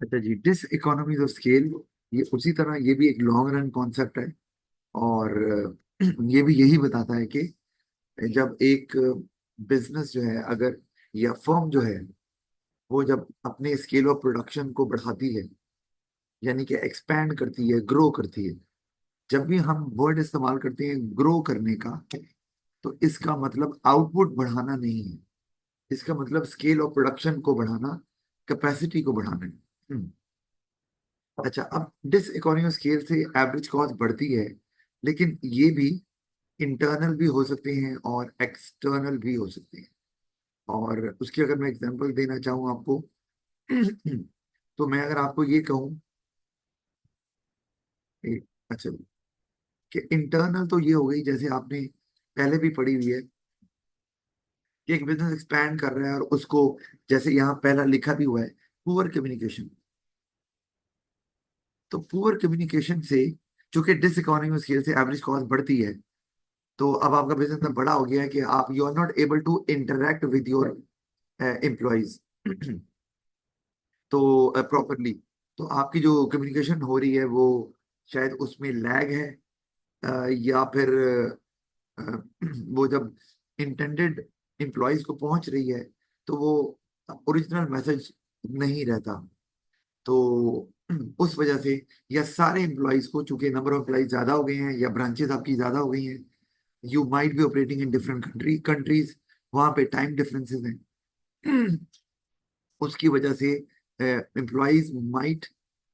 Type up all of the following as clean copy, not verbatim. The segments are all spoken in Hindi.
अच्छा जी, डिस इकोनॉमीज ऑफ स्केल, ये उसी तरह ये भी एक लॉन्ग रन कॉन्सेप्ट है। और ये भी यही बताता है कि जब एक बिजनेस जो है, अगर या फर्म जो है, वो जब अपने स्केल ऑफ प्रोडक्शन को बढ़ाती है, यानी कि एक्सपैंड करती है, ग्रो करती है। जब भी हम वर्ड इस्तेमाल करते हैं ग्रो करने का, तो इसका मतलब आउटपुट बढ़ाना नहीं है। इसका मतलब स्केल ऑफ प्रोडक्शन को बढ़ाना, कैपेसिटी को बढ़ाना है। अच्छा, अब डिस इकोनॉमी ऑफ स्केल से एवरेज कॉस्ट बढ़ती है, लेकिन ये भी इंटरनल भी हो सकते हैं और एक्सटर्नल भी हो सकते हैं। और उसकी अगर मैं एग्जांपल देना चाहूँ आपको, तो मैं अगर आपको ये कहूँ अच्छा, कि इंटरनल तो ये हो गई, जैसे आपने पहले भी पढ़ी हुई है कि एक बिजनेस एक्सपैंड कर रहा है और उसको, जैसे यहाँ पहला लिखा भी हुआ है, पुअर कम्युनिकेशन। तो पुअर कम्युनिकेशन से, चूंकि डिस इकोनॉमी स्केल से एवरेज कॉस्ट बढ़ती है, तो अब आपका बिजनेस इतना बड़ा हो गया है कि आप you are not able to interact with your employees तो प्रॉपरली। तो आपकी जो कम्युनिकेशन हो रही है वो शायद उसमें लैग है, या फिर अ, वो जब इंटेंडेड एम्प्लॉयज को पहुंच रही है, तो वो ओरिजिनल मैसेज नहीं रहता। तो उस वजह से, या सारे एम्प्लॉयज को, चूंकि नंबर ऑफ एम्प्लॉयज ज्यादा हो गए हैं या ब्रांचेस आपकी ज्यादा हो गई हैं, you might be operating in different countries, वहां पे टाइम डिफरेंसेस हैं। उसकी वजह से employees might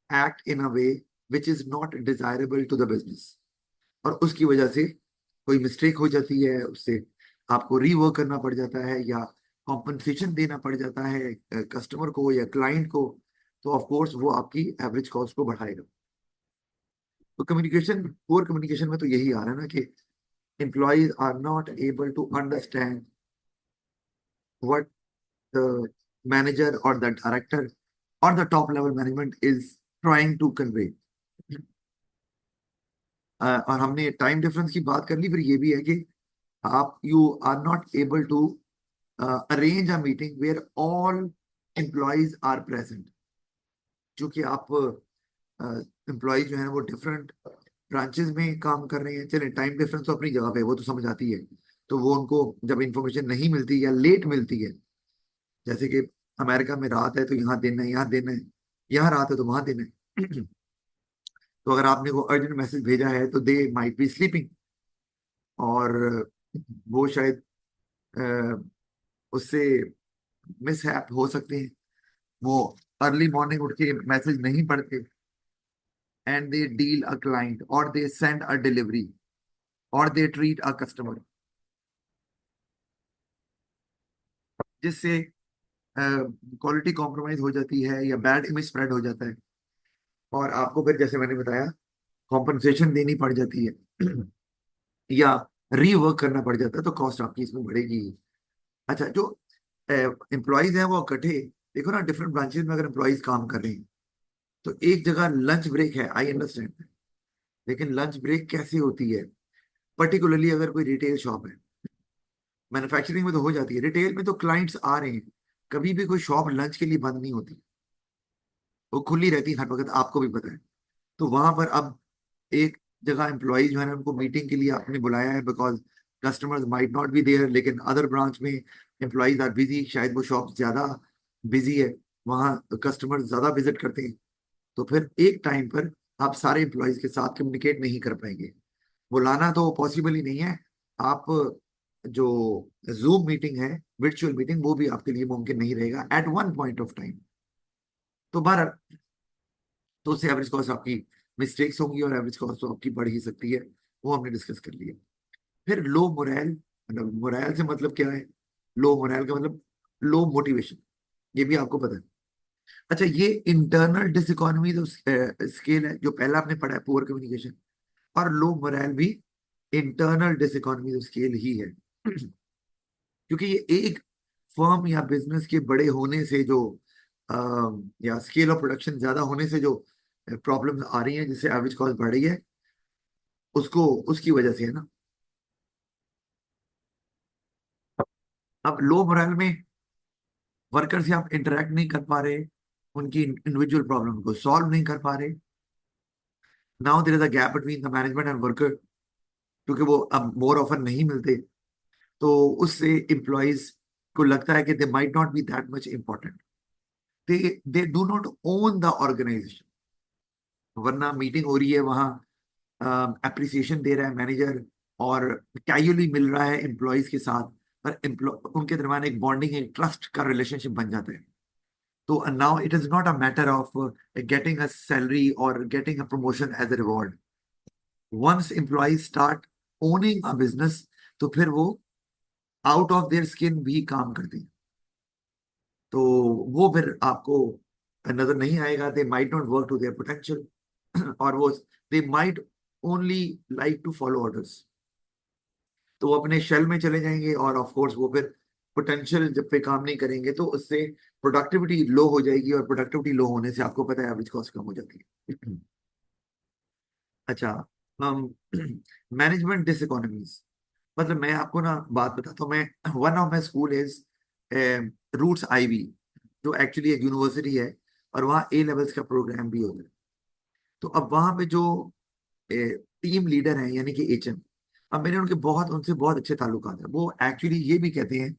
act in a way which is not desirable to the business, और उसकी वजह से कोई मिस्टेक हो जाती है, उससे आपको रीवर्क करना पड़ जाता है, या कॉम्पनसेशन देना पड़ जाता है कस्टमर को या क्लाइंट को। तो ऑफ कोर्स वो आपकी एवरेज कॉस्ट को बढ़ाएगा। तो कम्युनिकेशन, पुअर कम्युनिकेशन में तो यही आ रहा है ना कि employees are not able to understand what the manager और द डायरेक्टर और the top level management is trying to convey. और हमने टाइम डिफरेंस की बात कर ली, फिर ये भी है कि आप you are not able to arrange a meeting where all employees are present, क्योंकि आप एम्प्लॉय जो है वो डिफरेंट ब्रांचेस में काम कर रहे हैं। चले, टाइम डिफरेंस तो अपनी जगह पे है, वो तो समझ आती है। तो वो उनको जब इंफॉर्मेशन नहीं मिलती या लेट मिलती है, जैसे कि अमेरिका में रात है तो यहाँ दिन है, यहाँ दिन है, यहाँ रात है तो वहां दिन है। तो अगर आपने को अर्जेंट मैसेज भेजा है तो दे माइट बी स्लीपिंग, और वो शायद उससे मिसहैप हो सकते हैं। वो अर्ली मॉर्निंग उठ के मैसेज नहीं पढ़ते, and they deal a client और दे सेंड अ डिलीवरी और दे ट्रीट अ कस्टमर, जिससे क्वालिटी कॉम्प्रोमाइज हो जाती है या बैड इमेज स्प्रेड हो जाता है। और आपको फिर, जैसे मैंने बताया, कॉम्पनसेशन देनी पड़ जाती है, या रीवर्क करना पड़ जाता है, तो कॉस्ट आपकी इसमें बढ़ेगी। अच्छा, जो एम्प्लॉयज हैं वो इकट्ठे, देखो ना, डिफरेंट ब्रांचेस में अगर एम्प्लॉयज काम कर रहे हैं, तो एक जगह लंच ब्रेक है, आई अंडरस्टैंड, लेकिन लंच ब्रेक कैसे होती है? पर्टिकुलरली अगर कोई रिटेल शॉप है, मैन्युफैक्चरिंग में तो हो जाती है, रिटेल में तो क्लाइंट्स आ रहे हैं, कभी भी कोई शॉप लंच के लिए बंद नहीं होती, वो खुली रहती है हर वक्त, आपको भी पता है। तो वहां पर अब एक जगह एम्प्लॉय जो है ना, उनको मीटिंग के लिए आपने बुलाया है, because customers might not be there, लेकिन अदर ब्रांच में एम्प्लॉयज आर बिजी, शायद वो शॉप ज्यादा बिजी है, वहाँ कस्टमर ज्यादा विजिट करते हैं। तो फिर एक टाइम पर आप सारे एम्प्लॉयज के साथ कम्युनिकेट नहीं कर पाएंगे। बुलाना तो पॉसिबल ही नहीं है। आप जो जूम मीटिंग है, वर्चुअल मीटिंग, वो भी आपके लिए मुमकिन नहीं रहेगा at one point of time. तो बहर, तो उससे एवरेज कॉस्ट आपकी मिस्टेक्स होंगी, और एवरेज कॉस्ट तो आपकी बढ़ ही सकती है, वो हमने डिस्कस कर लिया। फिर लो मोरल, मतलब मोरल से मतलब क्या है? लो मोरल का मतलब लो मोटिवेशन, ये भी आपको पता है। अच्छा, ये इंटरनल डिसइकोनॉमी स्केल है जो पहला आपने पढ़ा है, पुअर कम्युनिकेशन। और लो मोरल भी इंटरनल डिसइकोनॉमी स्केल ही है। क्योंकि ये एक फर्म या बिजनेस के बड़े होने से जो या स्केल ऑफ प्रोडक्शन ज्यादा होने से जो प्रॉब्लम्स आ रही हैं, जिससे एवरेज कॉस्ट बढ़ रही है, उसको उसकी वजह से है ना। अब लो मोरल में वर्कर से आप इंटरेक्ट नहीं कर पा रहे, उनकी इंडिविजुअल प्रॉब्लम को सॉल्व नहीं कर पा रहे। Now there is a gap between the management and worker, क्योंकि वो अब मोर ऑफर नहीं मिलते। तो उससे एम्प्लॉयज को लगता है कि they might not be that much important, they they do not own the organisation. वरना मीटिंग हो रही है वहाँ, अप्रिसिएशन दे रहा है मैनेजर, और कैजुअली मिल रहा है एम्प्लॉयज के साथ, पर उनके दरमियान एक बॉन्डिंग, एक ट्रस्ट का रिलेशनशिप बन जाता है। तो now it is not a matter of getting a salary और getting a promotion as a reward. Once employees start owning a business, तो फिर वो आउट ऑफ देयर स्किन भी काम करते हैं। तो वो फिर आपको नजर नहीं आएगा, they might not work to their potential और वो they might only like to follow orders. तो वो अपने शेल में चले जाएंगे, और ऑफ कोर्स वो फिर पोटेंशियल जब पे काम नहीं करेंगे तो उससे प्रोडक्टिविटी लो हो जाएगी, और प्रोडक्टिविटी लो होने से आपको पता है एवरेज कॉस्ट कम हो जाती है। अच्छा, हम मैनेजमेंट डिसइकोनॉमीज, मतलब मैं आपको ना बात बताता हूँ। मैं one of my school is Roots Ivy, जो एक्चुअली एक यूनिवर्सिटी है, और वहाँ ए लेवल्स का प्रोग्राम भी होता है। तो अब वहाँ पे जो टीम लीडर हैं यानी कि एचएम, अब मेरे उनसे बहुत अच्छे ताल्लुकात है। वो एक्चुअली ये भी कहते हैं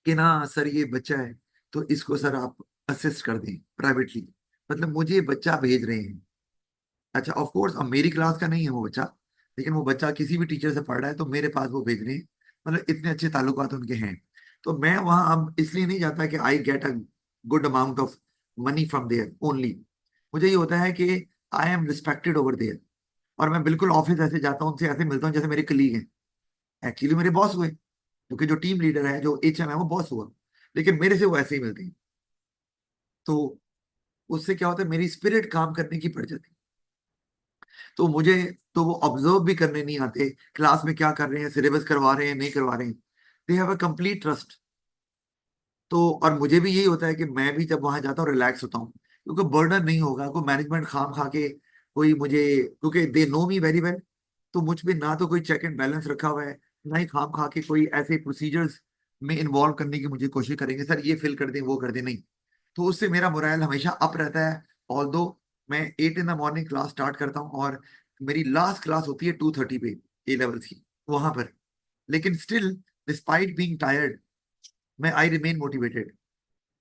कि ना सर ये बच्चा है, तो इसको सर आप असिस्ट कर दें प्राइवेटली, मतलब मुझे ये बच्चा भेज रहे हैं। अच्छा, ऑफ कोर्स अब मेरी क्लास का नहीं है वो बच्चा, लेकिन वो बच्चा किसी भी टीचर से पढ़ रहा है तो मेरे पास वो भेज रहे हैं, मतलब इतने अच्छे ताल्लुकात उनके हैं। तो मैं वहां अब इसलिए नहीं जाता कि I get a good amount of money from there only. मुझे ये होता है कि I am respected over there, और मैं बिल्कुल ऑफिस ऐसे जाता हूँ, उनसे ऐसे मिलता हूँ जैसे मेरे कलीग हैं, एक्चुअली मेरे बॉस हुए, क्योंकि जो टीम लीडर है, जो एचएम है, वो बॉस हुआ, लेकिन मेरे से वो ऐसे ही मिलते हैं। तो उससे क्या होता है, मेरी स्पिरिट काम करने की बढ़ जाती है। तो मुझे तो वो ऑब्जर्व भी करने नहीं आते, क्लास में क्या कर रहे हैं, सिलेबस करवा रहे हैं नहीं करवा रहे हैं, they have a complete trust. तो और मुझे भी यही होता है कि मैं भी जब वहां जाता हूँ रिलैक्स होता हूँ, क्योंकि बर्डन नहीं होगा, कोई मैनेजमेंट खाम खा के कोई मुझे, क्योंकि they know me very well, तो मुझ पे ना तो कोई चेक एंड बैलेंस रखा हुआ है, ना ही खाम खा के कोई ऐसे प्रोसीजर्स में इन्वॉल्व करने की मुझे कोशिश करेंगे, सर ये फिल कर दें वो कर दें, नहीं। तो उससे मेरा मोराल हमेशा अप रहता है। ऑल्दो मैं 8 in the morning class start करता हूँ, और मेरी लास्ट क्लास होती है 2:30 पे, ए लेवल्स की, वहां पर। लेकिन स्टिल, डिस्पाइट बीइंग टायर्ड, मैं आई रिमेन मोटिवेटेड।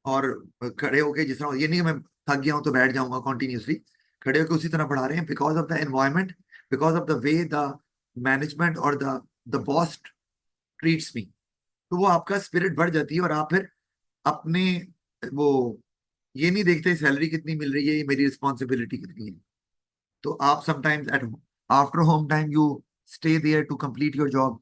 और खड़े होके जिस तरह, ये नहीं कि मैं थक गया हूं तो बैठ जाऊंगा कॉन्टिन्यूसली, खड़े होकर उसी तरह पढ़ा रहे हैं, because of the environment, because of the way the management और द बॉस ट्रीट्स मी। तो वो आपका स्पिरिट बढ़ जाती है, और आप फिर अपने वो ये नहीं देखते सैलरी कितनी मिल रही है, ये मेरी रिस्पॉन्सिबिलिटी कितनी है। तो आप sometimes at after home time you stay there to complete your job,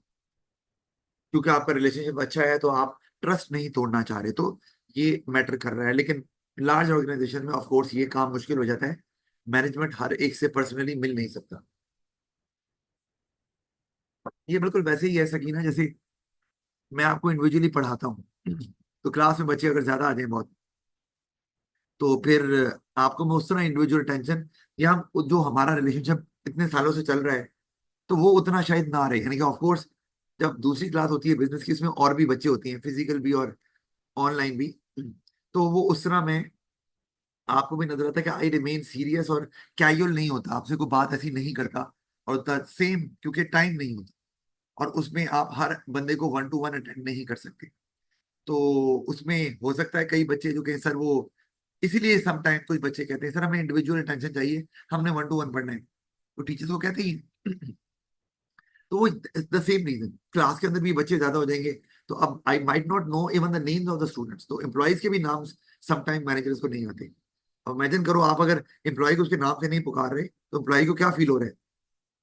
क्योंकि आपका रिलेशनशिप अच्छा है, तो आप ट्रस्ट नहीं तोड़ना चाह रहे, तो ये मैटर कर रहा है। लेकिन लार्ज ऑर्गेनाइजेशन में ऑफ कोर्स ये काम मुश्किल हो जाता है, मैनेजमेंट हर एक से पर्सनली मिल नहीं सकता। ये बिल्कुल वैसे ही है सकीना, जैसे मैं आपको इंडिविजुअली पढ़ाता हूँ, तो क्लास में बच्चे अगर ज्यादा आ जाए बहुत, तो फिर आपको मैं उस तरह इंडिविजुअल टेंशन, या जो हमारा रिलेशनशिप इतने सालों से चल रहा है, तो वो उतना शायद ना रहे। यानी कि ऑफ कोर्स जब दूसरी क्लास होती है बिजनेस की, इसमें और भी बच्चे होती हैं, फिजिकल भी और ऑनलाइन भी, तो वो उस तरह में आपको भी नजर आता है कि आई रिमेन सीरियस और कैजुअल नहीं होता, आपसे कोई बात ऐसी नहीं करता, और द सेम, क्योंकि टाइम नहीं होता, और उसमें आप हर बंदे को 1 to 1 अटेंड नहीं कर सकते। तो उसमें हो सकता है कई बच्चे जो कहें सर वो, इसीलिए समटाइम कुछ बच्चे कहते हैं सर हमें इंडिविजुअल अटेंशन चाहिए, हमने 1 to 1 पढ़ना है, तो टीचर्स को कहते हैं। तो वो द सेम रीजन, क्लास के अंदर भी बच्चे ज्यादा हो जाएंगे, तो अब I might not know even the names of the students, तो एम्प्लॉयज के भी नाम समटाइम मैनेजर्स को नहीं आते। अब इमेजिन करो, आप अगर एम्प्लॉय को उसके नाम से नहीं पुकार रहे, तो एम्प्लॉय को क्या फील हो रहा है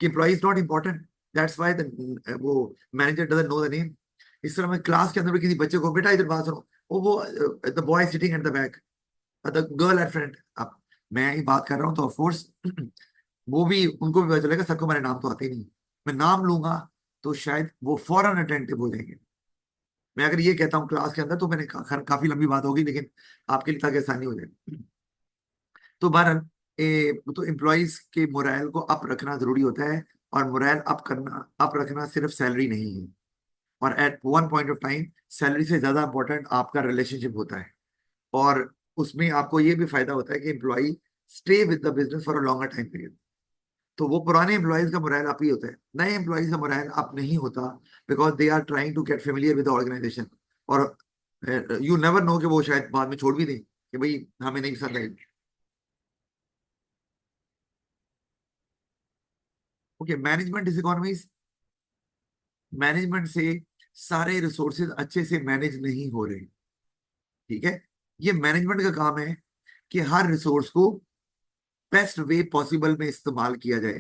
कि employee is not important, that's why वो manager doesn't know the name. इस तरह मैं क्लास के अंदर भी किसी बच्चे को, बेटा इधर बात सुनो, वो the boy sitting at the back, the girl at front, अब मैं ही बात कर रहा हूँ तो ऑफ कोर्स वो भी, उनको भी पता चलेगा सबको मेरे नाम तो आते ही नहीं, मैं नाम लूंगा तो शायद वो फौरन अटेंटिव हो जाएंगे। मैं अगर ये कहता हूँ क्लास के अंदर, तो मैंने काफी लंबी बात होगी, लेकिन आपके लिए ताकि आसानी हो जाए। तो बहरहाल, तो एम्प्लॉयज के मोरल को अप रखना जरूरी होता है, और मोरल अप रखना सिर्फ सैलरी नहीं है, और at one point of time salary से ज्यादा इंपॉर्टेंट आपका रिलेशनशिप होता है। और उसमें आपको ये भी फायदा होता है कि employee stay with the business for a longer time period. तो वो पुराने एम्प्लॉयज का मोराइल अप ही होता है, नए एम्प्लॉयज का मोराइल अप नहीं होता, because they are trying to get familiar with the organisation. और यू नेवर नो कि वो शायद बाद में छोड़ भी दें कि भाई हमें नहीं पसंद है। Okay, management डिसइकोनॉमीज। मैनेजमेंट से सारे रिसोर्सेज अच्छे से मैनेज नहीं हो रहे। ठीक है, ये मैनेजमेंट का काम है कि हर रिसोर्स को बेस्ट वे पॉसिबल में इस्तेमाल किया जाए,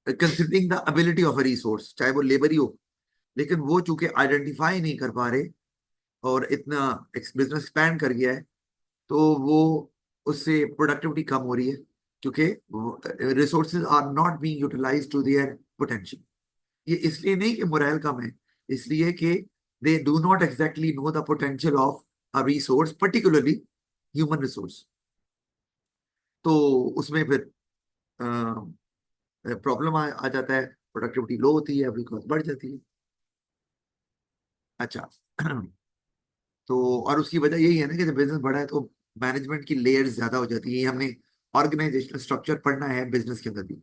considering the ability of a resource, चाहे वो लेबर ही हो। लेकिन वो चूंकि आइडेंटिफाई नहीं कर पा रहे और इतना बिजनेस एक्सपैंड कर गया है, तो वो उससे प्रोडक्टिविटी कम हो रही है, क्योंकि resources are not being utilised to their potential. ये इसलिए नहीं कि मोरल कम है, इसलिए कि they do not exactly know the potential of a resource, particularly human resource. तो उसमें फिर प्रॉब्लम आ जाता है, प्रोडक्टिविटी लो होती है, अभी कॉस्ट बढ़ जाती है। अच्छा। तो और उसकी वजह यही है ना कि जब बिजनेस बड़ा है तो मैनेजमेंट की लेयर्स ज्यादा हो जाती है। ये हमने ऑर्गेनाइजेशनल स्ट्रक्चर पढ़ना है बिजनेस के अंदर भी।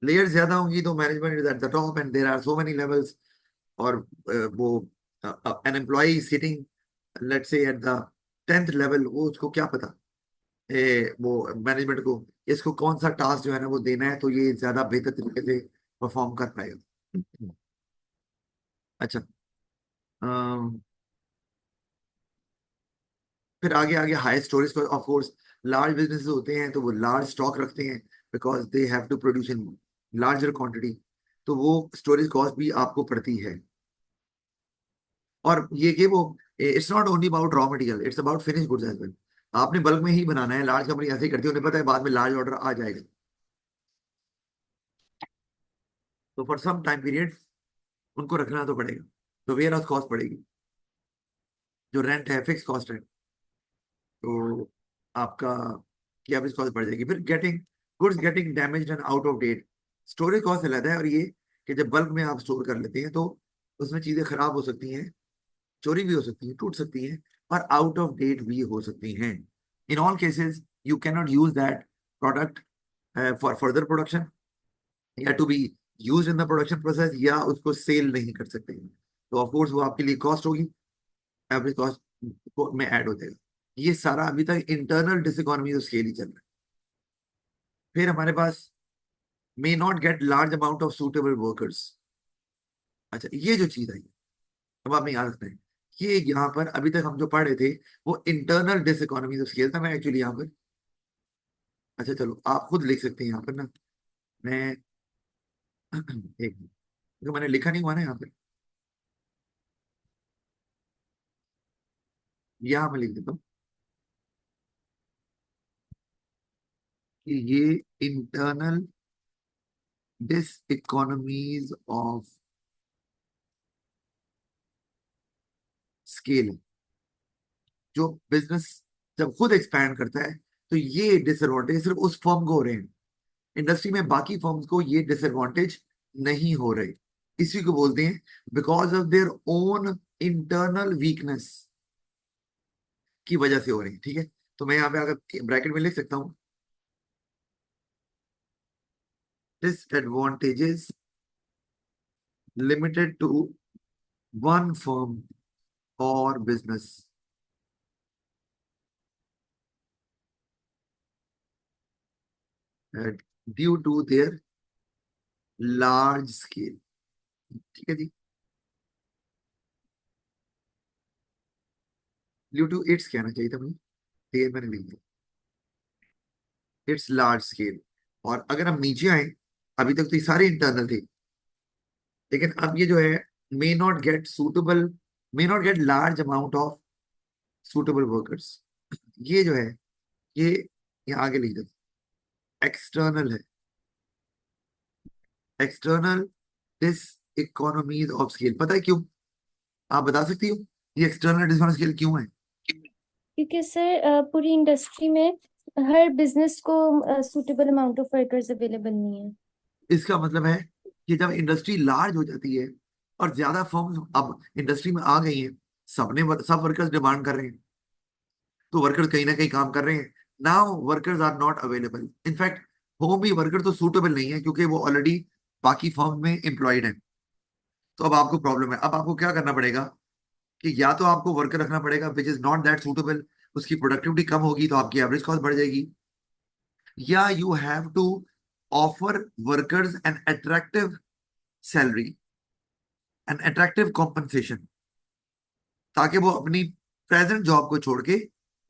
लेयर्स ज्यादा होंगी तो management is at the top and there are so many levels. और वो an employee sitting let's say at the 10th level, वो उसको क्या पता वो मैनेजमेंट को इसको कौन सा टास्क जो है ना वो देना है, तो ये ज्यादा बेहतर तरीके से परफॉर्म कर पाएगा। अच्छा। अम, फिर आगे आगे हाई स्टोरेज को, ऑफ कोर्स लार्ज बिजनेसेस होते हैं तो वो लार्ज स्टॉक रखते हैं, because they have to produce in larger quantity. तो वो स्टोरेज कॉस्ट भी आपको पड़ती है। और ये कि वो it's not only about raw material, it's about finish goods as well. आपने बल्क में ही बनाना है, लार्ज कंपनी ऐसे ही करती है, उन्हें पता है बाद में लार्ज ऑर्डर आ जाएगा। तो फॉर सम टाइम पीरियड उनको रखना तो पड़ेगा, तो वेयर हाउस कॉस्ट पड़ेगी, जो रेंट है फिक्स कॉस्ट है। तो आपका की एवरेज कॉस्ट बढ़ जाएगी। फिर getting goods getting damaged and out of date, storage cost अलग है। और ये कि जब बल्क में आप स्टोर कर लेते हैं तो उसमें चीजें खराब हो सकती हैं, चोरी भी हो सकती है, टूट सकती है, और आउट ऑफ डेट भी हो सकती हैं। In all cases you can not use that product for further production, या to be use in the production process, या उसको सेल नहीं कर सकते हैं। तो ऑफ कोर्स वो आपके लिए कॉस्ट होगी, एवरेज कॉस्ट में ऐड हो जाएगा। ये सारा अभी तक इंटरनल डिसइकोनॉमी ऑफ स्केल ही चल रहा है। फिर हमारे पास may not get large amount of suitable workers. अच्छा, ये जो चीज आई, अब आपने याद रखना है, ये यहाँ पर अभी तक हम जो पढ़ रहे थे वो इंटरनल डिसइकोनॉमीज ऑफ स्केल था। मैं एक्चुअली यहाँ पर, अच्छा चलो आप खुद लिख सकते हैं यहाँ पर ना। मैं एक मिनट, क्योंकि मैंने लिखा नहीं हुआ ना यहाँ पर, यहाँ मैं लिख देता हूँ कि ये इंटरनल डिसइकोनॉमीज ऑफ स्केल, जो बिजनेस जब खुद एक्सपैंड करता है तो ये डिसएडवांटेज सिर्फ उस फर्म को हो रहे हैं, इंडस्ट्री में बाकी फर्म्स को ये डिसएडवांटेज नहीं हो रहे। इसी को बोलते हैं because of their own internal weakness की वजह से हो रही है। ठीक है, तो मैं यहाँ पे अगर ब्रैकेट में लिख सकता हूँ, disadvantages limited to one firm और business due to their large scale. ठीक है जी, ड्यू टू इट्स कहना चाहिए था मुझे, देर मैंने लिख दिया, इट्स लार्ज स्केल। और अगर हम नीचे आए, अभी तक तो ये सारे इंटरनल थे, लेकिन अब ये जो है मे not gate suitable, may not get large amount of suitable workers, ये जो है ये आगे लिख देते, एक्सटर्नल है, external this economies of scale. पता है क्यों? आप बता सकती हो ये एक्सटर्नल डिस स्केल क्यों है? क्योंकि सर पूरी इंडस्ट्री में हर बिजनेस को suitable amount of workers available नहीं है। इसका मतलब है कि जब इंडस्ट्री लार्ज हो जाती है और ज्यादा फर्म्स अब इंडस्ट्री में आ गई हैं, सब वर्कर्स डिमांड कर रहे हैं, तो वर्कर्स कहीं ना कहीं काम कर रहे हैं। Now workers are not available, in fact home भी वर्कर तो सूटेबल नहीं है क्योंकि वो ऑलरेडी बाकी फर्म में एम्प्लॉयड है। तो अब आपको प्रॉब्लम है, अब आपको क्या करना पड़ेगा कि या तो आपको वर्कर रखना पड़ेगा which is not that suitable, उसकी प्रोडक्टिविटी कम होगी तो आपकी एवरेज कॉस्ट बढ़ जाएगी, या you have to offer workers an attractive salary, an attractive compensation, ताकि वो अपनी प्रेजेंट जॉब को छोड़ के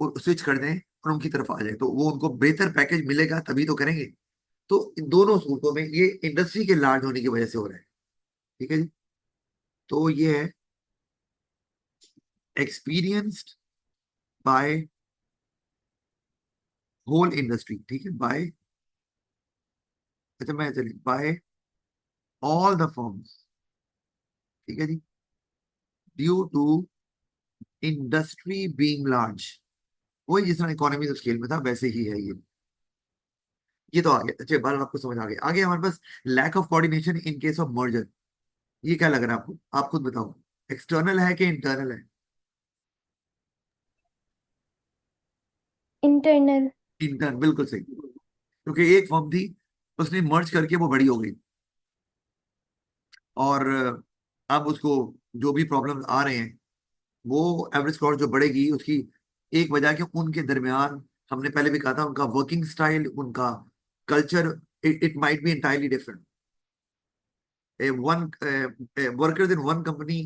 स्विच कर दें और उनकी तरफ आ जाए, तो वो उनको बेहतर पैकेज मिलेगा तभी तो करेंगे। तो इन दोनों सूरतों में ये इंडस्ट्री के लार्ज होने की वजह से हो रहा है। ठीक है जी। तो ये है एक्सपीरियंस्ड बाय होल इंडस्ट्री, ठीक है, बाय, अच्छा मैं चलिए बाय ऑल द फर्म्स, ठीक है जी, due to industry being large. वही जिस तरह इकोनॉमी ऑफ स्केल में था वैसे ही है ये तो आ गया। अच्छा बात आपको समझ आ गया। आगे हमारे पास lack of coordination in case of merger. ये क्या लग रहा है आपको, आप खुद बताओ, एक्सटर्नल है कि इंटरनल है? इंटरनल। इंटर्न, बिल्कुल सही, क्योंकि एक फर्म थी, उसने मर्ज करके वो बड़ी हो गई, और अब उसको जो भी प्रॉब्लम्स आ रहे हैं, वो एवरेज कॉस्ट जो बढ़ेगी उसकी एक वजह कि उनके दरमियान, हमने पहले भी कहा था, उनका वर्किंग स्टाइल, उनका culture, it might be entirely different. One workers in one company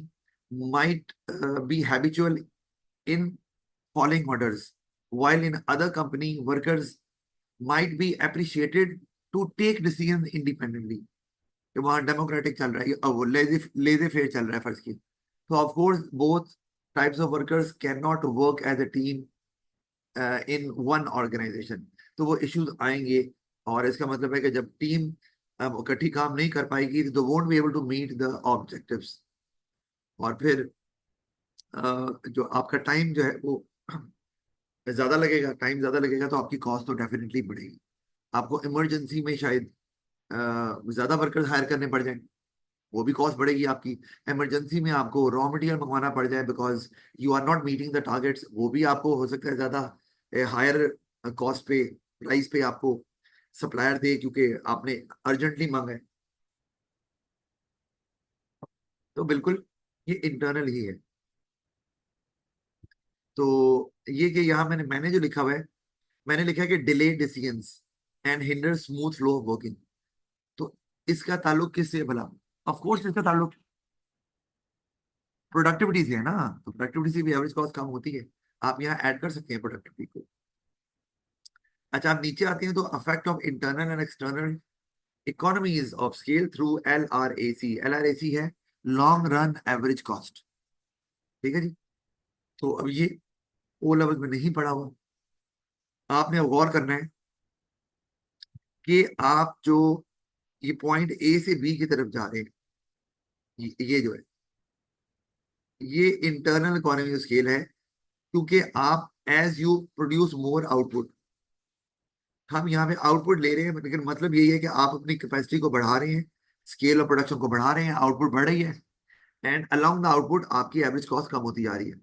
might be habitual in following orders, while in other company workers might be appreciated to take decisions independently. कि वहाँ डेमोक्रेटिक चल रहा है, अब वो लेजे लेजे फेयर चल रहा है फर्ज की, तो of course both types of workers can not work as a team in one organisation. तो वो इश्यूज आएंगे, और इसका मतलब है कि जब टीम इकट्ठी काम नहीं कर पाएगी तो won't be able to meet the objectives, और फिर जो आपका टाइम जो है वो ज्यादा लगेगा, टाइम ज्यादा लगेगा तो आपकी कॉस्ट तो डेफिनेटली बढ़ेगी। आपको इमरजेंसी में शायद ज्यादा वर्कर्स हायर करने पड़ जाएं, वो भी कॉस्ट बढ़ेगी आपकी। इमरजेंसी में आपको रॉ मटेरियल मंगवाना पड़ जाए because you are not meeting the targets, वो भी आपको हो सकता है ज्यादा हायर कॉस्ट पे, प्राइस पे आपको सप्लायर दे क्योंकि आपने अर्जेंटली मांगा है। तो बिल्कुल ये इंटरनल ही है। तो ये कि यहाँ मैंने जो लिखा हुआ है, मैंने लिखा है कि delay decisions and hinder smooth flow of working. तो इसका ताल्लुक किससे है भला? ऑफ कोर्स इसका ताल्लुक प्रोडक्टिविटी से है ना, तो प्रोडक्टिविटी से भी एवरेज कॉस्ट कम होती है। आप यहाँ ऐड कर सकते हैं प्रोडक्टिविटी को। अच्छा आप नीचे आते हैं तो affect of internal and external economies of scale through LRAC। LRAC है लॉन्ग रन एवरेज कॉस्ट, ठीक है जी। तो अब ये ओ लेवल में नहीं पढ़ा हुआ, आपने अब गौर करना है कि आप जो ये पॉइंट ए से बी की तरफ जा रहे हैं, ये जो है ये इंटरनल इकोनॉमी ऑफ स्केल है, क्योंकि आप as you produce more output, हम यहाँ पे आउटपुट ले रहे हैं, लेकिन मतलब यही है कि आप अपनी कैपेसिटी को बढ़ा रहे हैं, स्केल ऑफ प्रोडक्शन को बढ़ा रहे हैं, आउटपुट बढ़ रही है, एंड अलोंग द आउटपुट आपकी एवरेज कॉस्ट कम होती जा रही है।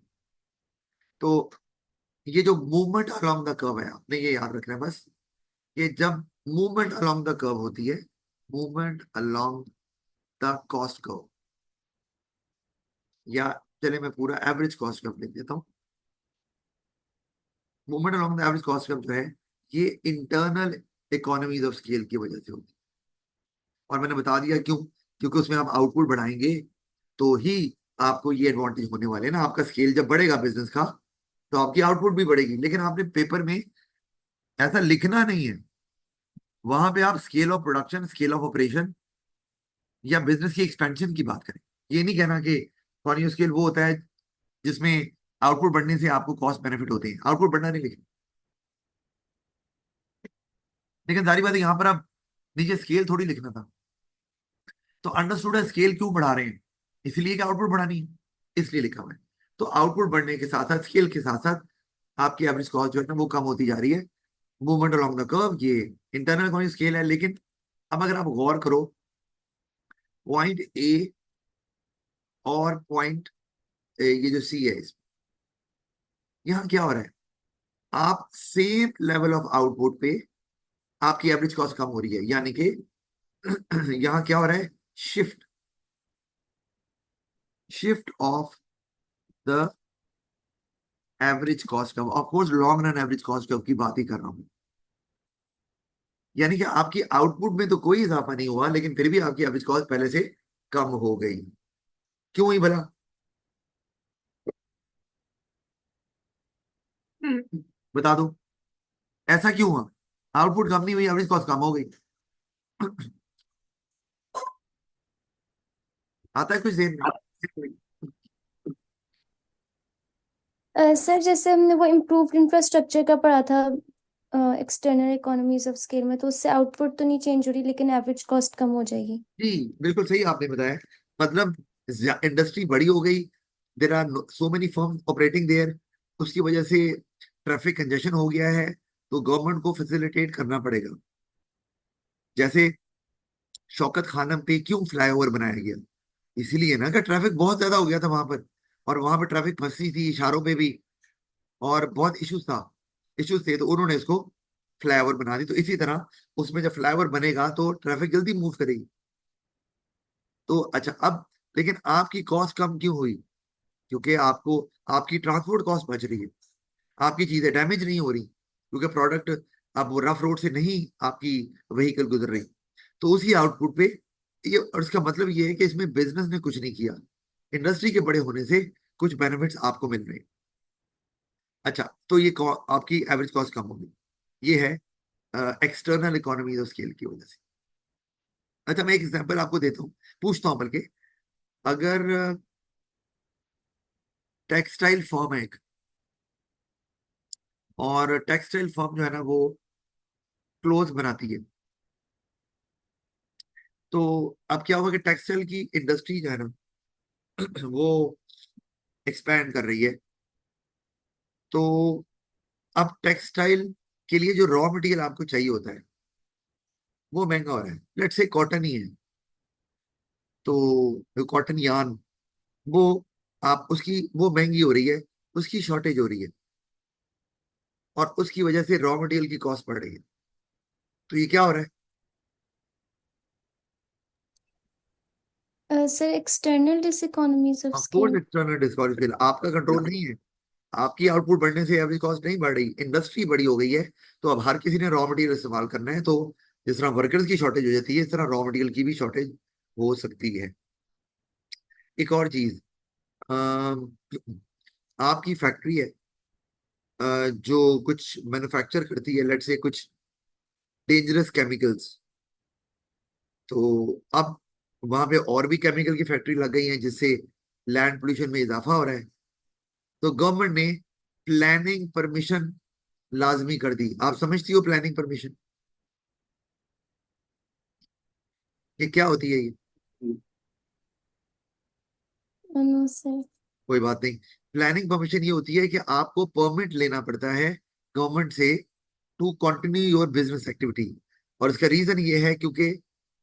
तो ये जो मूवमेंट अलोंग द कर्व है, आपने ये याद रखना है बस, कि जब मूवमेंट अलोंग द कर्व होती है, movement along the cost curve, या चले मैं पूरा एवरेज कॉस्ट कर्व लिख देता हूँ। Movement along the average cost curve जो है, ये इंटरनल इकोनॉमीज ऑफ स्केल की वजह से होती है, और मैंने बता दिया क्यों, क्योंकि उसमें आप आउटपुट बढ़ाएंगे तो ही आपको ये एडवांटेज होने वाले हैं ना। आपका स्केल जब बढ़ेगा बिजनेस का तो आपकी आउटपुट भी बढ़ेगी, लेकिन आपने पेपर में ऐसा लिखना नहीं है, वहां पे आप scale of production, scale of operation या बिजनेस की एक्सपेंशन की बात करें। ये नहीं कहना कि इकोनॉमी स्केल वो होता है जिसमें आउटपुट बढ़ने से आपको कॉस्ट बेनिफिट होते हैं, आउटपुट बढ़ना नहीं लिखना। लेकिन सारी बात है यहाँ पर आप नीचे स्केल थोड़ी लिखना था, तो अंडरस्टूड है स्केल क्यों बढ़ा रहे हैं, इसलिए कि आउटपुट बढ़ानी है, इसलिए लिखा हुआ है। तो आउटपुट बढ़ने के साथ साथ स्केल के साथ साथ आपकी एवरेज कॉस्ट जो है ना वो कम होती जा रही है। मूवमेंट अलोंग द कर्व ये इंटरनल इकोनॉमिक स्केल है, लेकिन अब अगर आप गौर करो पॉइंट ए और पॉइंट ये जो सी है यहाँ क्या हो रहा है, आप सेम लेवल ऑफ आउटपुट पे आपकी एवरेज कॉस्ट कम हो रही है, यानी कि यहाँ क्या हो रहा है, shift shift of the average cost curve. Of course long run average cost curve की बात ही कर रहा हूं। यानी कि आपकी आउटपुट में तो कोई इजाफा नहीं हुआ, लेकिन फिर भी आपकी एवरेज कॉस्ट पहले से कम हो गई। क्यों हुई भला? बता दो, ऐसा क्यों हुआ? आउटपुट कम नहीं हुई, एवरेज कॉस्ट कम हो गई। आता है कुछ देर में? सर जैसे हमने वो इम्प्रूव्ड इंफ्रास्ट्रक्चर का पढ़ा था एक्सटर्नल इकोनॉमीज ऑफ स्केल में, तो उससे आउटपुट तो नहीं चेंज हो रही लेकिन एवरेज कॉस्ट कम हो जाएगी। जी बिल्कुल सही आपने बताया। मतलब इंडस्ट्री बड़ी हो गई, there are so many firm operating there, उसकी वजह से ट्रैफिक कंजेशन हो गया है, तो गवर्नमेंट को फैसिलिटेट करना पड़ेगा। जैसे शौकत खानम पे क्यों फ्लाईओवर बनाया गया? इसीलिए ना कि ट्रैफिक बहुत ज्यादा हो गया था वहां पर, और वहां पर ट्रैफिक फंसी थी इशारों पे भी, और बहुत इश्यूज थे, तो उन्होंने इसको फ्लाईओवर बना दी। तो इसी तरह उसमें जब फ्लाईओवर बनेगा तो ट्रैफिक जल्दी मूव करेगी। तो अच्छा, अब लेकिन आपकी कॉस्ट कम क्यों हुई? क्योंकि आपको आपकी ट्रांसपोर्ट कॉस्ट बच रही है, आपकी चीजें डैमेज नहीं हो रही, क्योंकि प्रोडक्ट अब वो रफ रोड से नहीं आपकी व्हीकल गुजर रही। तो उसी आउटपुट पे ये, और इसका मतलब ये है कि इसमें बिजनेस ने कुछ नहीं किया, इंडस्ट्री के बड़े होने से कुछ बेनिफिट्स आपको मिल रहे हैं। अच्छा, तो ये आपकी एवरेज कॉस्ट कम होगी, ये है एक्सटर्नल इकोनॉमीज ऑफ स्केल की वजह से। अच्छा, मैं एक एग्जांपल आपको देता हूँ, पूछता हूँ बल्कि, अगर टेक्सटाइल फर्म है एक, और टेक्सटाइल फर्म जो है ना वो क्लोथ बनाती है, तो अब क्या होगा कि टेक्सटाइल की इंडस्ट्री जो है ना वो एक्सपैंड कर रही है। तो अब टेक्सटाइल के लिए जो रॉ मटेरियल आपको चाहिए होता है वो महंगा हो रहा है। लेट्स से कॉटन ही है, तो कॉटन यार्न, वो आप उसकी वो महंगी हो रही है, उसकी शॉर्टेज हो रही है, और उसकी वजह से रॉ मटेरियल की कॉस्ट बढ़ रही है। तो ये क्या हो रहा है? Sir external diseconomies of of course scale. External disqualification, आपका कंट्रोल नहीं है। आपकी आउटपुट बढ़ने से एवरेज कॉस्ट नहीं बढ़ रही, इंडस्ट्री बड़ी हो गई है, तो अब हर किसी ने रॉ मटेरियल इस्तेमाल करना है। तो जिस तरह वर्कर्स की शॉर्टेज हो जाती है, इस तरह रॉ मटेरियल की भी शॉर्टेज हो सकती है। एक और चीज, अम, आपकी फैक्ट्री है जो कुछ मैन्युफैक्चर करती है, लेट्स से कुछ डेंजरस केमिकल्स, तो अब वहां पे और भी केमिकल की फैक्ट्री लग गई है, जिससे लैंड पोल्यूशन में इजाफा हो रहा है। तो गवर्नमेंट ने प्लानिंग परमिशन लाजमी कर दी। आप समझती हो प्लानिंग परमिशन ये क्या होती है? ये नो सर। कोई बात नहीं। प्लानिंग परमिशन ये होती है कि आपको परमिट लेना पड़ता है गवर्नमेंट से to continue your business activity. और इसका रीजन ये है क्योंकि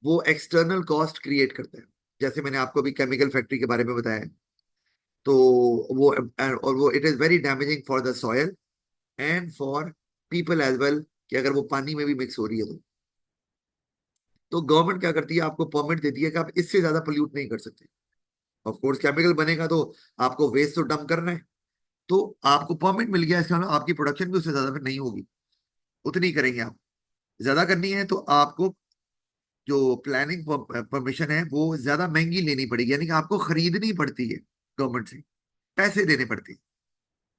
वो एक्सटर्नल कॉस्ट क्रिएट करता है। जैसे मैंने आपको अभी केमिकल फैक्ट्री के बारे में बताया, तो वो, और वो it is very damaging for the soil and for people as well, कि अगर वो पानी में भी मिक्स हो रही है तो गवर्नमेंट क्या करती है, आपको परमिट देती है कि आप इससे ज्यादा पोल्यूट नहीं कर सकते। ऑफ कोर्स केमिकल बनेगा तो आपको वेस्ट तो डंप करना है, तो आपको परमिट मिल गया, इसका मतलब आपकी प्रोडक्शन भी उससे ज्यादा फिर नहीं होगी, उतनी ही करेंगे आप। ज्यादा करनी है तो आपको जो प्लानिंग परमिशन है वो ज्यादा महंगी लेनी पड़ेगी, यानी कि आपको खरीदनी पड़ती है गवर्नमेंट से, पैसे देने पड़ते हैं।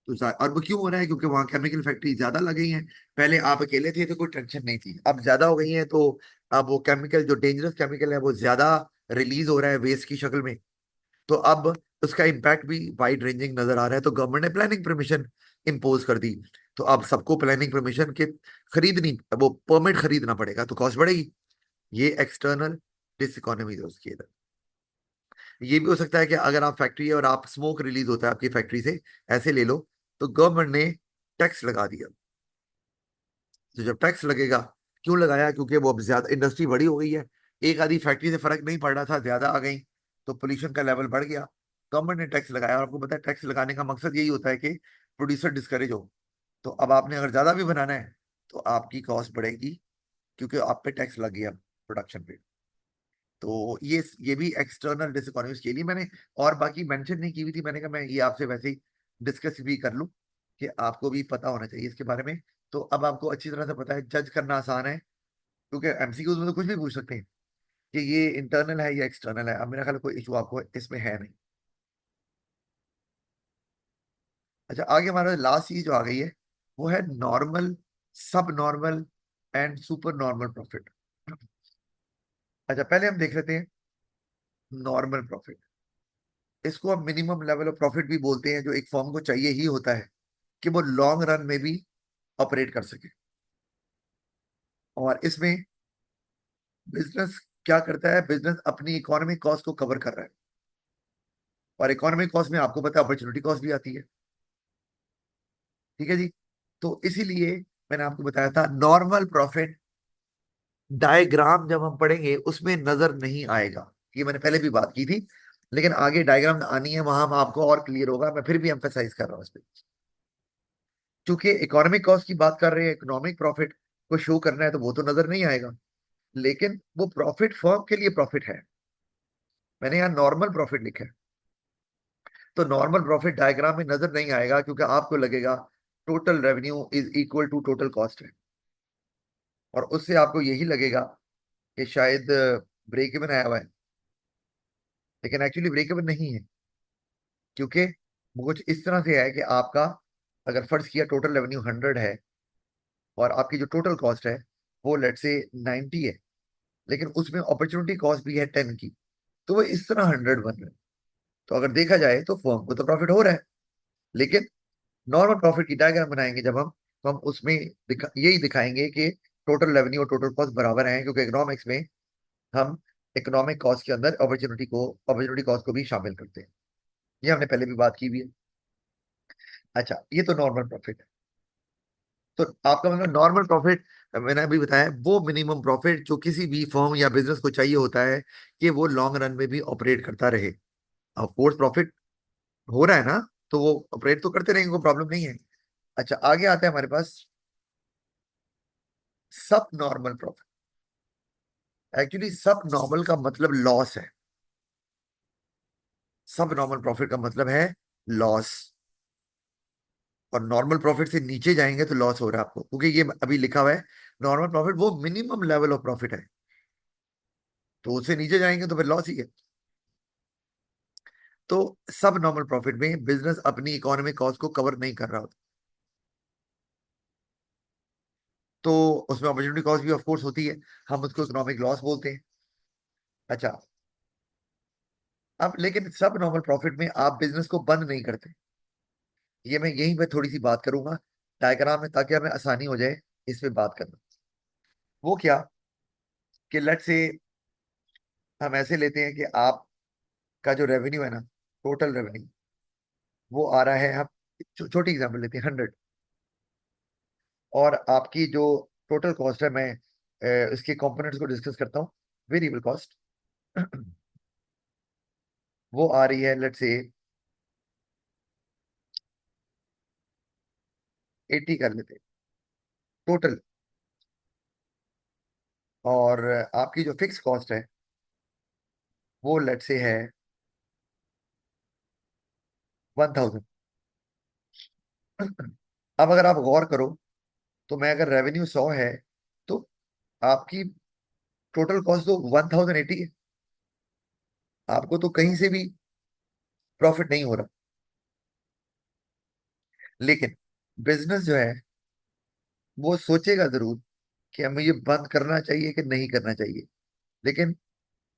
तो और वो क्यों हो रहा है? क्योंकि वहाँ केमिकल फैक्ट्री ज्यादा लग गई हैं। पहले आप अकेले थे तो कोई टेंशन नहीं थी, अब ज्यादा हो गई हैं, तो अब वो केमिकल जो डेंजरस केमिकल है वो ज्यादा रिलीज हो रहा है वेस्ट की शक्ल में। तो अब उसका इम्पैक्ट भी वाइड रेंजिंग नजर आ रहा है, तो गवर्नमेंट ने प्लानिंग परमिशन इम्पोज कर दी। तो अब सबको प्लानिंग परमिशन के खरीदनी, वो परमिट खरीदना पड़ेगा, तो कॉस्ट बढ़ेगी। ये एक्सटर्नल डिसइकोनॉमीज है उसकी। ये भी हो सकता है कि अगर आप फैक्ट्री है और आप स्मोक रिलीज होता है आपकी फैक्ट्री से, ऐसे ले लो, तो गवर्नमेंट ने टैक्स लगा दिया। तो जब टैक्स लगेगा, क्यों लगाया? क्योंकि वो अब ज्यादा इंडस्ट्री बड़ी हो गई है, एक आधी फैक्ट्री से फर्क नहीं पड़ रहा था, ज्यादा आ गई, तो पोल्यूशन का लेवल बढ़ गया। गवर्नमेंट ने टैक्स लगाया, और आपको पता है टैक्स लगाने का मकसद यही होता है कि प्रोड्यूसर डिस्करेज हो। तो अब आपने अगर ज्यादा भी बनाना है तो आपकी कॉस्ट बढ़ेगी, क्योंकि आप पे टैक्स लग गया प्रोडक्शन पे। तो ये भी एक्सटर्नल डिसइकोनॉमीज के लिए मैंने और बाकी मेंशन नहीं की हुई थी। मैंने कहा मैं ये आपसे वैसे ही डिस्कस भी कर लूं कि आपको भी पता होना चाहिए इसके बारे में। तो अब आपको अच्छी तरह से पता है, जज करना आसान है, क्योंकि एमसीक्यूज में तो कुछ भी पूछ सकते हैं कि ये इंटरनल है या एक्सटर्नल है। अब मेरा ख्याल कोई इशू आपको इसमें है नहीं। अच्छा, आगे हमारा लास्ट चीज जो आ गई है वो है नॉर्मल, सब normal and super normal profit. अच्छा, पहले हम देख लेते हैं नॉर्मल प्रॉफिट। इसको हम मिनिमम लेवल ऑफ प्रॉफिट भी बोलते हैं, जो एक फर्म को चाहिए ही होता है कि वो लॉन्ग रन में भी ऑपरेट कर सके। और इसमें बिजनेस क्या करता है, बिजनेस अपनी इकोनॉमिक कॉस्ट को कवर कर रहा है। और इकोनॉमिक कॉस्ट में आपको पता है अपॉर्चुनिटी कॉस्ट भी आती है। ठीक है जी। तो इसीलिए मैंने आपको बताया था नॉर्मल प्रॉफिट डायग्राम जब हम पढ़ेंगे उसमें नजर नहीं आएगा। ये मैंने पहले भी बात की थी, लेकिन आगे डायग्राम आनी है, वहां आपको और क्लियर होगा। मैं फिर भी एम्फेसाइज कर रहा हूँ इस पे, क्योंकि इकोनॉमिक कॉस्ट की बात कर रहे हैं, इकोनॉमिक प्रॉफिट को शो करना है, तो वो तो नजर नहीं आएगा। लेकिन वो प्रॉफिट फर्म के लिए प्रॉफिट है। मैंने यहाँ नॉर्मल प्रॉफिट लिखा है, तो नॉर्मल प्रॉफिट डायग्राम में नजर नहीं आएगा, क्योंकि आपको लगेगा total revenue is equal to total cost है। और उससे आपको यही लगेगा कि शायद ब्रेक इवन आया हुआ है, लेकिन एक्चुअली ब्रेक इवन नहीं है। क्योंकि वो कुछ इस तरह से है कि आपका, अगर फर्ज किया टोटल रेवेन्यू 100 है और आपकी जो टोटल कॉस्ट है वो लेट से 90 है, लेकिन उसमें अपॉर्चुनिटी कॉस्ट भी है 10 की, तो वो इस तरह 100 बन रहा है। तो अगर देखा जाए तो फर्म को तो प्रॉफिट हो रहा है। लेकिन नॉर्मल प्रॉफिट की डायग्राम बनाएंगे जब हम, तो हम उसमें यही दिखाएंगे कि टोटल रेवेन्यू और टोटल कॉस्ट बराबर हैं, क्योंकि इकोनॉमिक्स में हम इकोनॉमिक कॉस्ट के अंदर अपॉर्चुनिटी कॉस्ट को भी शामिल करते हैं। ये हमने पहले भी बात की हुई है। अच्छा, ये तो नॉर्मल प्रॉफिट है। तो आपका मतलब नॉर्मल प्रॉफिट, मैंने अभी बताया, वो मिनिमम प्रॉफिट जो किसी भी फर्म या बिजनेस को चाहिए होता है कि वो लॉन्ग रन में भी ऑपरेट करता रहे। ऑफ कोर्स प्रॉफिट हो रहा है ना, तो वो ऑपरेट तो करते रहेंगे, कोई प्रॉब्लम नहीं है। अच्छा, आगे आता है हमारे पास सब नॉर्मल प्रॉफिट। एक्चुअली सब नॉर्मल का मतलब लॉस है। सब नॉर्मल प्रॉफिट का मतलब है लॉस। और नॉर्मल प्रॉफिट से नीचे जाएंगे तो लॉस हो रहा है आपको, क्योंकि ये अभी लिखा हुआ है नॉर्मल प्रॉफिट वो मिनिमम लेवल ऑफ प्रॉफिट है, तो उससे नीचे जाएंगे तो फिर लॉस ही है। तो सब नॉर्मल प्रॉफिट में बिजनेस अपनी इकोनॉमिक कॉस्ट को कवर नहीं कर रहा होता, तो उसमें अपॉर्चुनिटी कॉस्ट भी ऑफ कोर्स होती है, हम उसको इकोनॉमिक लॉस बोलते हैं। अच्छा, अब लेकिन सब नॉर्मल प्रॉफिट में आप बिजनेस को बंद नहीं करते। ये मैं यहीं पे थोड़ी सी बात करूंगा डायग्राम में, ताकि हमें आसानी हो जाए इस पे बात करना। वो क्या, कि लेट से हम ऐसे लेते हैं कि आपका जो रेवेन्यू है ना, टोटल रेवेन्यू वो आ रहा है, हम छोटी एग्जांपल लेते हैं 100। और आपकी जो टोटल कॉस्ट है, मैं इसके कंपोनेंट्स को डिस्कस करता हूँ। वेरिएबल कॉस्ट वो आ रही है लेट से 80 कर लेते हैं टोटल। और आपकी जो फिक्स कॉस्ट है वो लेट से है 1000। अब अगर आप गौर करो, तो मैं अगर रेवेन्यू 100 है, तो आपकी टोटल कॉस्ट तो 1080 है। आपको तो कहीं से भी प्रॉफिट नहीं हो रहा। लेकिन बिजनेस जो है वो सोचेगा जरूर कि हमें ये बंद करना चाहिए कि नहीं करना चाहिए। लेकिन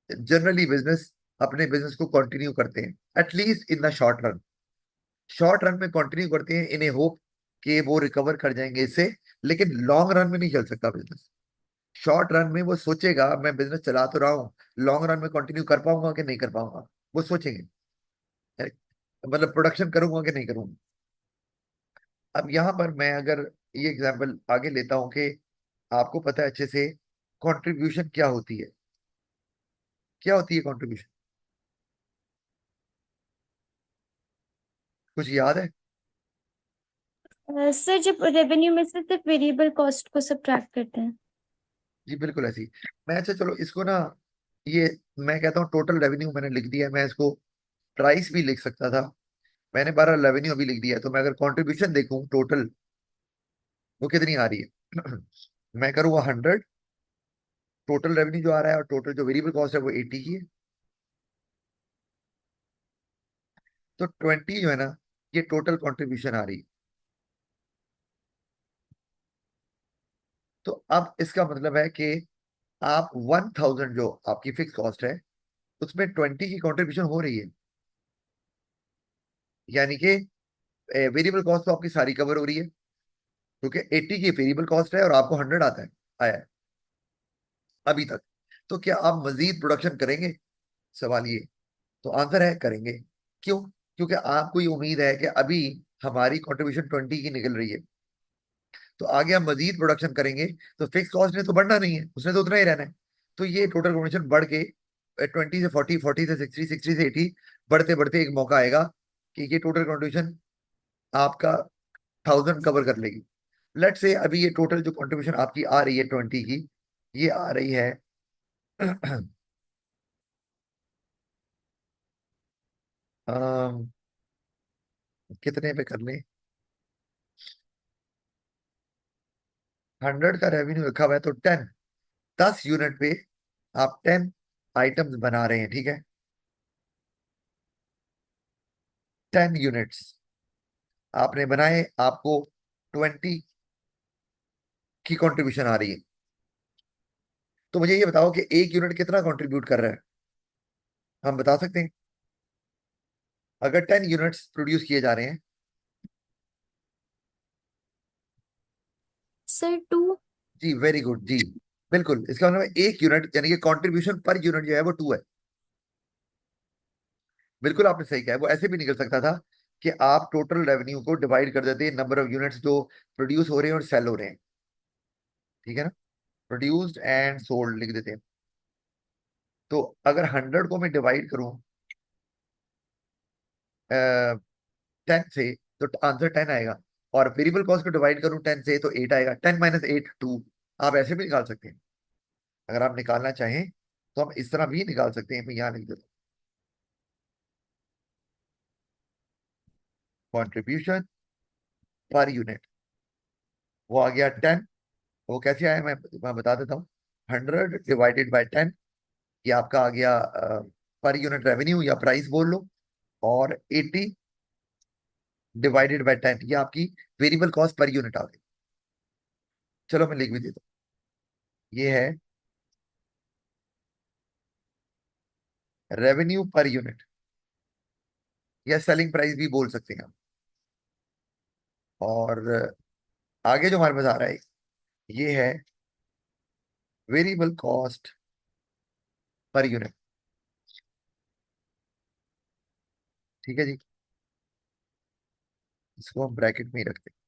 जनरली बिजनेस अपने बिजनेस को कंटिन्यू करते हैं, at least in the short run. Short run में कंटिन्यू करते हैं इन ए होप कि वो रिकवर कर जाएंगे इससे। लेकिन लॉन्ग रन में नहीं चल सकता बिजनेस। शॉर्ट रन में वो सोचेगा मैं बिजनेस चला तो रहा हूँ, लॉन्ग रन में कंटिन्यू कर पाऊंगा कि नहीं कर पाऊंगा, वो सोचेंगे। मतलब प्रोडक्शन करूंगा कि नहीं करूंगा। अब यहाँ पर मैं अगर ये एग्जांपल आगे लेता हूँ कि आपको पता है अच्छे से कंट्रीब्यूशन क्या होती है। क्या होती है कंट्रीब्यूशन? कुछ याद है? सर जब रेवेन्यू में से सिर्फ वेरिएबल कॉस्ट को सब्ट्रैक्ट करते हैं। जी बिल्कुल ऐसी। मैं अच्छा चलो इसको ना, ये मैं कहता हूँ टोटल रेवेन्यू मैंने लिख दिया है, मैं इसको प्राइस भी लिख सकता था। मैंने 12 रेवेन्यू अभी लिख दिया है, तो मैं अगर कंट्रीब्यूशन देखूं टोटल वो कितनी आ रही है मैं करूँगा 100, टोटल रेवेन्यू जो आ रहा है और टोटल जो वेरिएबल कॉस्ट है वो 80 की है, तो 20 जो है ना ये टोटल कंट्रीब्यूशन आ रही है। तो अब इसका मतलब है कि आप 1000 जो आपकी फिक्स कॉस्ट है उसमें 20 की कंट्रीब्यूशन हो रही है, यानी कि वेरिएबल कॉस्ट तो आपकी सारी कवर हो रही है, क्योंकि 80 की वेरिएबल कॉस्ट है और आपको 100 आता है, आया है अभी तक। तो क्या आप मजीद प्रोडक्शन करेंगे? सवाल ये। तो आंसर है करेंगे। क्यों? क्योंकि आपको ये उम्मीद है कि अभी हमारी कंट्रीब्यूशन 20 की निकल रही है, तो आगे हम मजीद प्रोडक्शन करेंगे, तो फिक्स कॉस्ट ने तो बढ़ना नहीं है, उसने तो उतना ही रहना है। तो ये टोटल कंट्रीब्यूशन बढ़ के 20 से 40, 40 से 60, 60 से 80, बढ़ते बढ़ते एक मौका आएगा कि ये टोटल कंट्रीब्यूशन आपका 1000 कवर कर लेगी। लेट से अभी ये टोटल जो कंट्रीब्यूशन आपकी आ रही है 20 की, ये आ रही है अम, कितने पे कर लें? 100 का रेवेन्यू रखा हुआ है, तो 10 यूनिट पे आप 10 आइटम्स बना रहे हैं, ठीक है? 10 यूनिट्स आपने बनाए, आपको 20 की कंट्रीब्यूशन आ रही है। तो मुझे ये बताओ कि एक यूनिट कितना कंट्रीब्यूट कर रहा है? हम बता सकते हैं? अगर 10 यूनिट्स प्रोड्यूस किए जा रहे हैं। सर 2। जी वेरी गुड जी, बिल्कुल इसका मतलब है एक यूनिट, यानी कि कंट्रीब्यूशन पर यूनिट जो है वो 2 है। बिल्कुल आपने सही कहा है, वो ऐसे भी निकल सकता था कि आप टोटल रेवेन्यू को डिवाइड कर देते हैं नंबर ऑफ यूनिट्स जो प्रोड्यूस हो रहे हैं और सेल हो रहे हैं, ठीक है ना? प्रोड्यूस्ड एंड सोल्ड लिख देते हैं। तो अगर 100 को मैं डिवाइड करूं 10 से, तो आंसर 10 आएगा। और वेरिएबल कॉस्ट को डिवाइड करूं 10 से तो 8 आएगा, 10 - 8 2। आप ऐसे भी निकाल सकते हैं, अगर आप निकालना चाहें तो हम इस तरह भी निकाल सकते हैं। मैं यहाँ लिख देता हूँ कॉन्ट्रीब्यूशन पर यूनिट, वो आ गया 10। वो कैसे आया मैं बता देता हूँ। 100 डिवाइडेड बाय 10, ये आपका आ गया पर यूनिट रेवेन्यू या प्राइस बोल लो। और 80 डिवाइडेड बाय 10, ये आपकी वेरिएबल कॉस्ट पर यूनिट आ गई। चलो मैं लिख भी देता हूँ, ये है रेवेन्यू पर यूनिट, या सेलिंग प्राइस भी बोल सकते हैं आप। और आगे जो हमारे पास आ रहा है ये है वेरिएबल कॉस्ट पर यूनिट, ठीक है जी? इसको हम ब्रैकेट में ही रखते हैं।